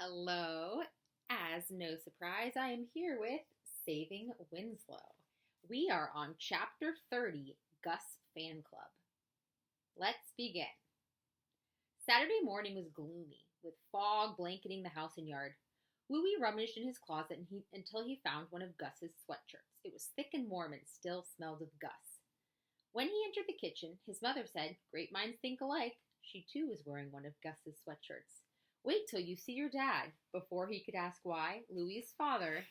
Hello. As no surprise, I am here with Saving Winslow. We are on Chapter 30, Gus Fan Club. Let's begin. Saturday morning was gloomy, with fog blanketing the house and yard. Louis rummaged in his closet until he found one of Gus's sweatshirts. It was thick and warm and still smelled of Gus. When he entered the kitchen, his mother said, "Great minds think alike." She too was wearing one of Gus's sweatshirts. "Wait till you see your dad." Before he could ask why, Louis's father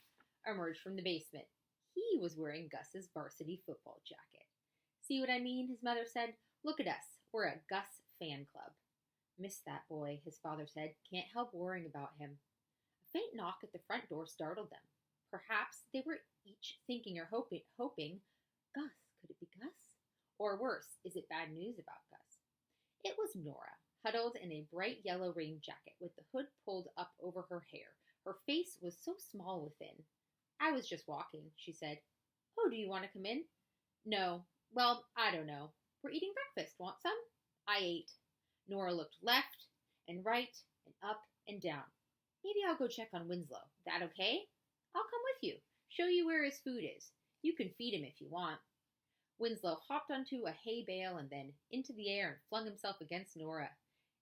emerged from the basement. He was wearing Gus's varsity football jacket. "See what I mean?" his mother said. "Look at us. We're a Gus fan club." "Miss that boy," his father said. "Can't help worrying about him." A faint knock at the front door startled them. Perhaps they were each thinking or hoping, "Gus, could it be Gus? Or worse, is it bad news about Gus?" It was Nora, huddled in a bright yellow rain jacket with the hood pulled up over her hair. Her face was so small within. "I was just walking," she said. "Oh, do you want to come in?" "No. Well, I don't know. We're eating breakfast. Want some?" I ate. Nora looked left and right and up and down. "Maybe I'll go check on Winslow. That okay?" "I'll come with you. Show you where his food is. You can feed him if you want." Winslow hopped onto a hay bale and then into the air and flung himself against Nora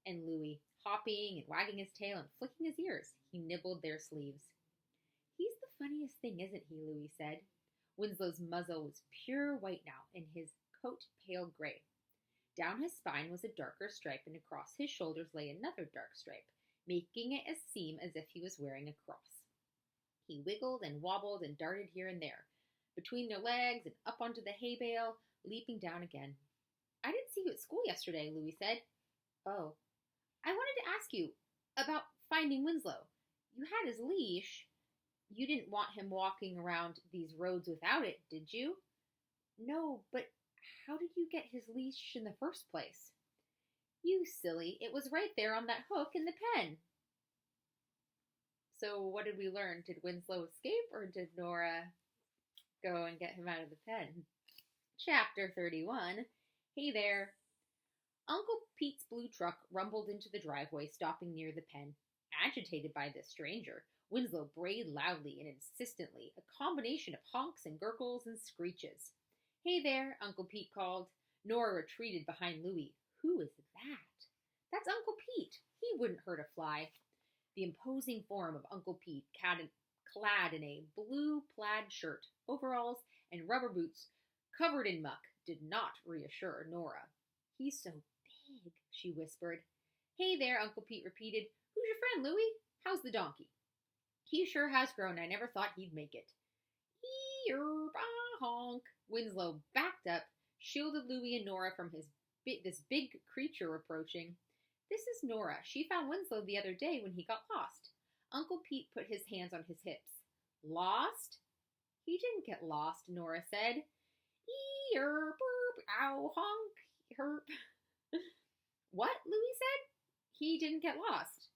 and Louis, hopping and wagging his tail and flicking his ears. He nibbled their sleeves. "He's the funniest thing, isn't he?" Louis said. Winslow's muzzle was pure white now, and his coat pale gray. Down his spine was a darker stripe, and across his shoulders lay another dark stripe, making it seem as if he was wearing a cross. He wiggled and wobbled and darted here and there, between their legs and up onto the hay bale, leaping down again. "I didn't see you at school yesterday," Louis said. "Oh. I wanted to ask you about finding Winslow. You had his leash. You didn't want him walking around these roads without it, did you?" "No, but how did you get his leash in the first place?" "You silly. It was right there on that hook in the pen." So what did we learn? Did Winslow escape, or did Nora go and get him out of the pen? Chapter 31. Hey there. Uncle Pete's blue truck rumbled into the driveway, stopping near the pen. Agitated by this stranger, Winslow brayed loudly and insistently, a combination of honks and gurgles and screeches. "Hey there," Uncle Pete called. Nora retreated behind Louis. "Who is that?" "That's Uncle Pete. He wouldn't hurt a fly." The imposing form of Uncle Pete, clad in a blue plaid shirt, overalls, and rubber boots covered in muck, did not reassure Nora. "He's so big," she whispered. "Hey there," Uncle Pete repeated. "Who's your friend, Louie? How's the donkey?" "He sure has grown. I never thought he'd make it." "Ee-er-bah-honk." Winslow backed up, shielded Louie and Nora from this big creature approaching. "This is Nora. She found Winslow the other day when he got lost." Uncle Pete put his hands on his hips. "Lost?" "He didn't get lost," Nora said. "Ee-er-burp-ow-honk, herp." "What?" Louis said. "He didn't get lost."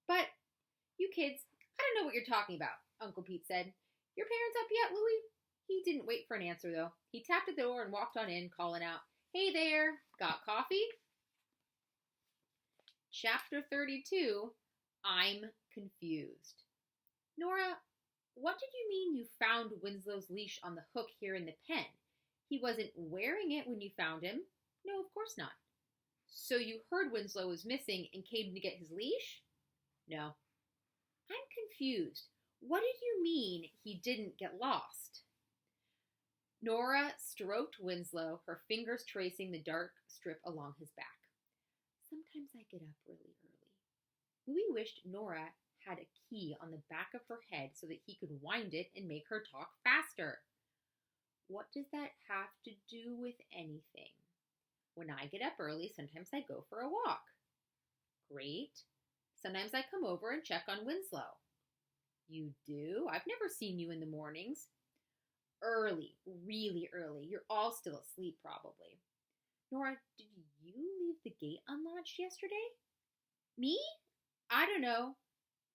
"But, you kids, I don't know what you're talking about," Uncle Pete said. "Your parents up yet, Louis?" He didn't wait for an answer, though. He tapped at the door and walked on in, calling out, "Hey there, got coffee?" Chapter 32, I'm Confused. "Nora, what did you mean you found Winslow's leash on the hook here in the pen? He wasn't wearing it when you found him." "No, of course not." "So you heard Winslow was missing and came to get his leash?" "No." "I'm confused. What did you mean he didn't get lost?" Nora stroked Winslow, her fingers tracing the dark strip along his back. "Sometimes I get up really early." Louis wished Nora had a key on the back of her head so that he could wind it and make her talk faster. "What does that have to do with anything?" "When I get up early, sometimes I go for a walk." "Great. Sometimes I come over and check on Winslow." "You do? I've never seen you in the mornings." "Early, really early. You're all still asleep, probably." "Nora, did you leave the gate unlatched yesterday?" "Me? I don't know.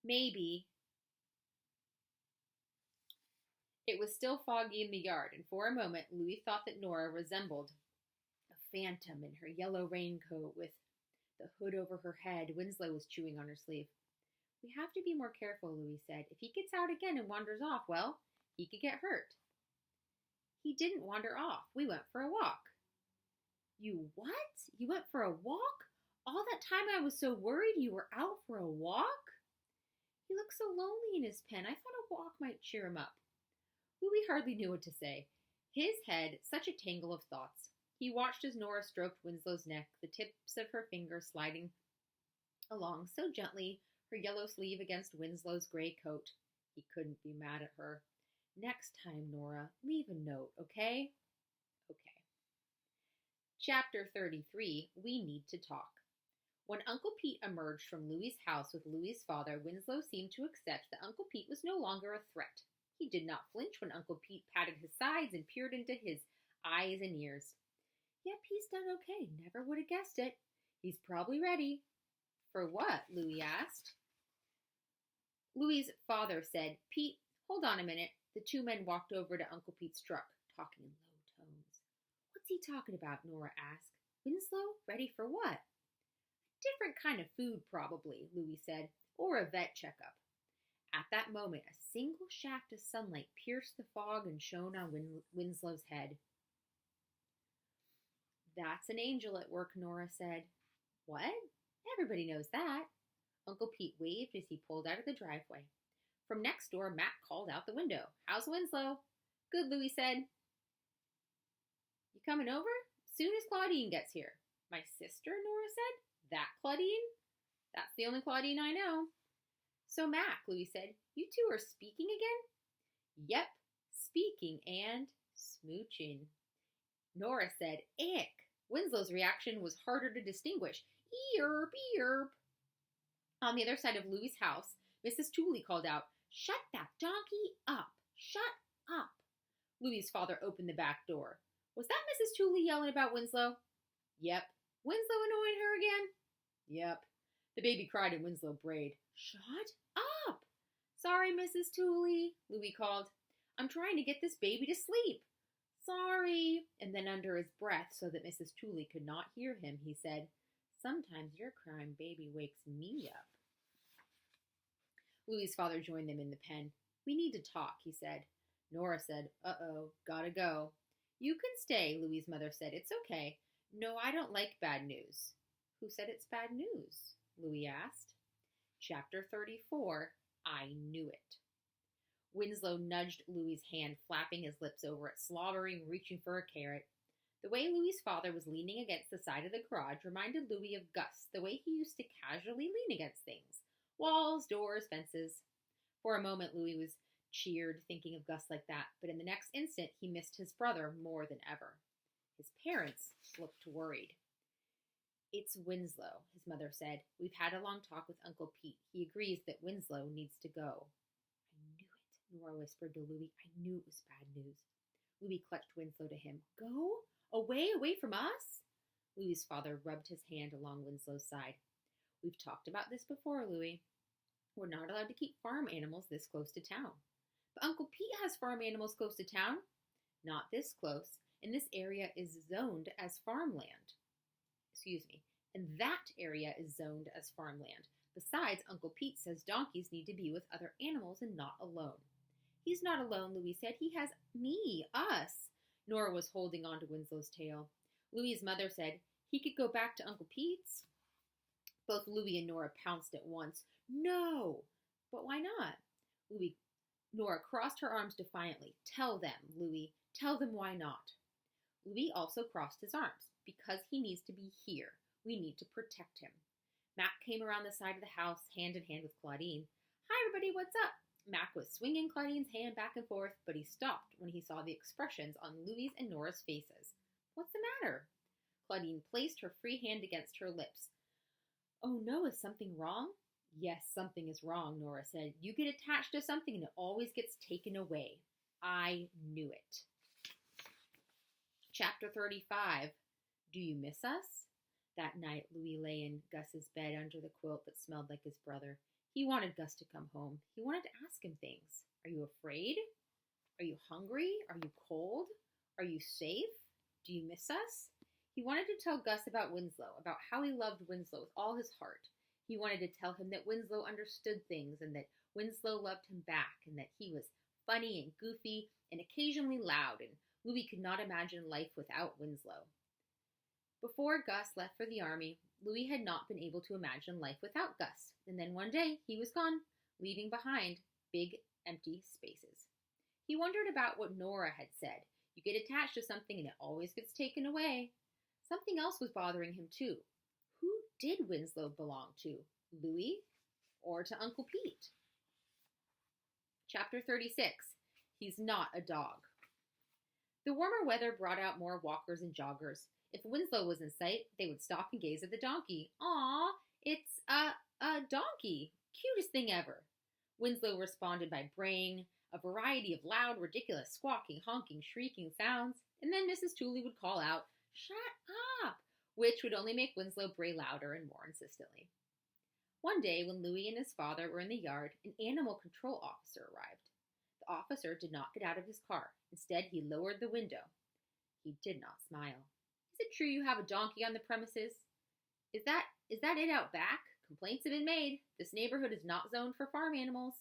Maybe." It was still foggy in the yard, and for a moment Louis thought that Nora resembled a phantom in her yellow raincoat with the hood over her head. Winslow was chewing on her sleeve. We have to be more careful, Louis said. If he gets out again and wanders off, well, he could get hurt. He didn't wander off. We went for a walk. You what? You went for a walk? All that time I was so worried you were out for a walk? He looked so lonely in his pen. I thought a walk might cheer him up. Louis hardly knew what to say. His head, such a tangle of thoughts. He watched as Nora stroked Winslow's neck, the tips of her fingers sliding along so gently, her yellow sleeve against Winslow's gray coat. He couldn't be mad at her. Next time, Nora, leave a note, okay? Okay. Chapter 33, We Need to Talk. When Uncle Pete emerged from Louis's house with Louis's father, Winslow seemed to accept that Uncle Pete was no longer a threat. He did not flinch when Uncle Pete patted his sides and peered into his eyes and ears. Yep, he's done okay. Never would have guessed it. He's probably ready. For what? Louis asked. Louis's father said, Pete, hold on a minute. The two men walked over to Uncle Pete's truck, talking in low tones. What's he talking about? Nora asked. Winslow? Ready for what? Different kind of food, probably, Louis said, or a vet checkup. At that moment, a single shaft of sunlight pierced the fog and shone on Winslow's head. That's an angel at work, Nora said. What? Everybody knows that. Uncle Pete waved as he pulled out of the driveway. From next door, Matt called out the window. How's Winslow? Good, Louis said. You coming over? Soon as Claudine gets here. My sister, Nora said. That Claudine? That's the only Claudine I know. So, Mac, Louis said, you two are speaking again? Yep, speaking and smooching. Nora said, ick. Winslow's reaction was harder to distinguish. Eerp, eerp. On the other side of Louis's house, Mrs. Tooley called out, Shut that donkey up. Shut up. Louis's father opened the back door. Was that Mrs. Tooley yelling about Winslow? Yep. Winslow annoying her again? Yep. The baby cried and Winslow brayed. Shut up! Sorry, Mrs. Tooley, Louis called. I'm trying to get this baby to sleep. Sorry. And then under his breath, so that Mrs. Tooley could not hear him, he said, Sometimes your crying baby wakes me up. Louis's father joined them in the pen. We need to talk, he said. Nora said, Uh-oh, gotta go. You can stay, Louis's mother said. It's okay. No, I don't like bad news. Who said it's bad news? Louis asked. Chapter 34, I Knew It. Winslow nudged Louis's hand, flapping his lips over it, slobbering, reaching for a carrot. The way Louis's father was leaning against the side of the garage reminded Louis of Gus, the way he used to casually lean against things. Walls, doors, fences. For a moment, Louis was cheered, thinking of Gus like that, but in the next instant, he missed his brother more than ever. His parents looked worried. It's Winslow, his mother said. We've had a long talk with Uncle Pete. He agrees that Winslow needs to go. I knew it, Nora whispered to Louis. I knew it was bad news. Louis clutched Winslow to him. Go? Away from us? Louis's father rubbed his hand along Winslow's side. We've talked about this before, Louis. We're not allowed to keep farm animals this close to town. But Uncle Pete has farm animals close to town. Not this close. And this area is zoned as farmland. And that area is zoned as farmland. Besides, Uncle Pete says donkeys need to be with other animals and not alone. He's not alone, Louis said. He has me, us. Nora was holding on to Winslow's tail. Louis's mother said, he could go back to Uncle Pete's. Both Louis and Nora pounced at once. No! But why not? Nora crossed her arms defiantly. Tell them, Louis. Tell them why not. Louis also crossed his arms. Because he needs to be here. We need to protect him. Mac came around the side of the house, hand in hand with Claudine. Hi, everybody, what's up? Mac was swinging Claudine's hand back and forth, but he stopped when he saw the expressions on Louis and Nora's faces. What's the matter? Claudine placed her free hand against her lips. Oh no, is something wrong? Yes, something is wrong, Nora said. You get attached to something and it always gets taken away. I knew it. Chapter 35. Do you miss us? That night, Louis lay in Gus's bed under the quilt that smelled like his brother. He wanted Gus to come home. He wanted to ask him things. Are you afraid? Are you hungry? Are you cold? Are you safe? Do you miss us? He wanted to tell Gus about Winslow, about how he loved Winslow with all his heart. He wanted to tell him that Winslow understood things and that Winslow loved him back and that he was funny and goofy and occasionally loud, and Louis could not imagine life without Winslow. Before Gus left for the army, Louis had not been able to imagine life without Gus, and then one day he was gone, leaving behind big, empty spaces. He wondered about what Nora had said. You get attached to something and it always gets taken away. Something else was bothering him too. Who did Winslow belong to? Louis or to Uncle Pete? Chapter 36. He's not a dog. The warmer weather brought out more walkers and joggers. If Winslow was in sight, they would stop and gaze at the donkey. Aw, it's a donkey. Cutest thing ever. Winslow responded by braying a variety of loud, ridiculous squawking, honking, shrieking sounds, and then Mrs. Tooley would call out, "Shut up," which would only make Winslow bray louder and more insistently. One day, when Louis and his father were in the yard, an animal control officer arrived. The officer did not get out of his car. Instead, he lowered the window. He did not smile. "Is it true you have a donkey on the premises? Is that it out back? Complaints have been made. This neighborhood is not zoned for farm animals."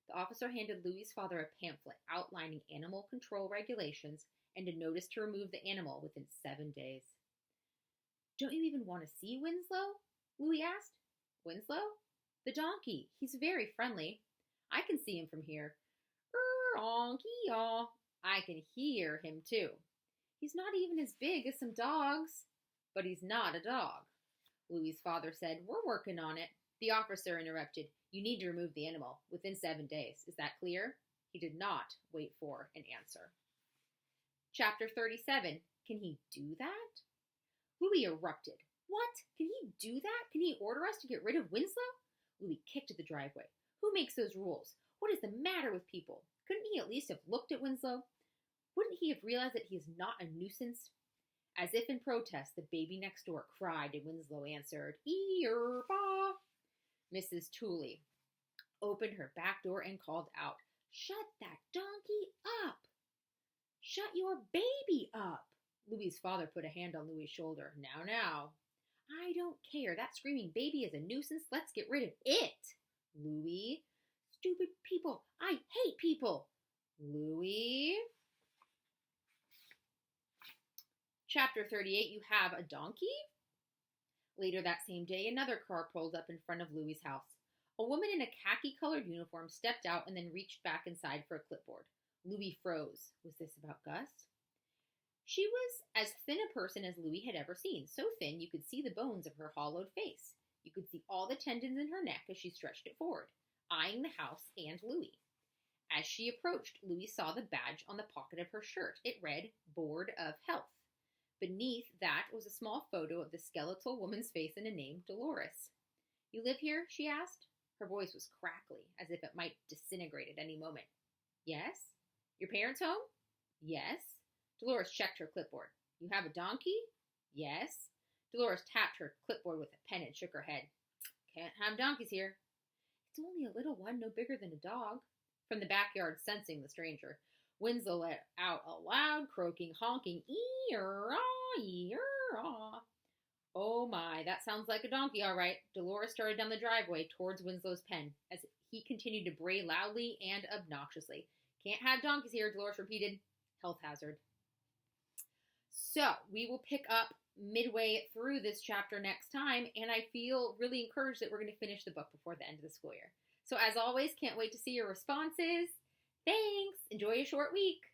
The officer handed Louis's father a pamphlet outlining animal control regulations and a notice to remove the animal within 7 days. "Don't you even want to see Winslow?" Louis asked. "Winslow? The donkey. He's very friendly. I can see him from here. Honky-yaw. I can hear him too. He's not even as big as some dogs." "But he's not a dog," Louis's father said. "We're working on it." The officer interrupted. "You need to remove the animal within 7 days. Is that clear?" He did not wait for an answer. Chapter 37. Can he do that? Louis erupted. "What? Can he do that? Can he order us to get rid of Winslow?" Louis kicked the driveway. "Who makes those rules? What is the matter with people? Couldn't he at least have looked at Winslow? Wouldn't he have realized that he is not a nuisance?" As if in protest, the baby next door cried, and Winslow answered, "Ear-ba." Mrs. Tooley opened her back door and called out, "Shut that donkey up! Shut your baby up!" Louis's father put a hand on Louis's shoulder. Now. "I don't care. That screaming baby is a nuisance. Let's get rid of it." "Louis." "Stupid people. I hate people." "Louis." Chapter 38. You have a donkey? Later that same day, another car pulled up in front of Louis's house. A woman in a khaki-colored uniform stepped out and then reached back inside for a clipboard. Louis froze. Was this about Gus? She was as thin a person as Louis had ever seen, so thin you could see the bones of her hollowed face. You could see all the tendons in her neck as she stretched it forward, eyeing the house and Louis. As she approached, Louis saw the badge on the pocket of her shirt. It read, "Board of Health." Beneath that was a small photo of the skeletal woman's face and a name, Dolores. "You live here?" she asked. Her voice was crackly, as if it might disintegrate at any moment. "Yes." "Your parents' home?" "Yes." Dolores checked her clipboard. "You have a donkey?" "Yes." Dolores tapped her clipboard with a pen and shook her head. "Can't have donkeys here." "It's only a little one, no bigger than a dog." From the backyard, sensing the stranger, Winslow let out a loud, croaking, honking, "Ee-er-ah, ee-er-ah." "Oh my, that sounds like a donkey, all right." Dolores started down the driveway towards Winslow's pen as he continued to bray loudly and obnoxiously. "Can't have donkeys here," Dolores repeated. Health hazard. So, we will pick up midway through this chapter next time, and I feel really encouraged that we're going to finish the book before the end of the school year. So, as always, can't wait to see your responses. Thanks! Enjoy a short week!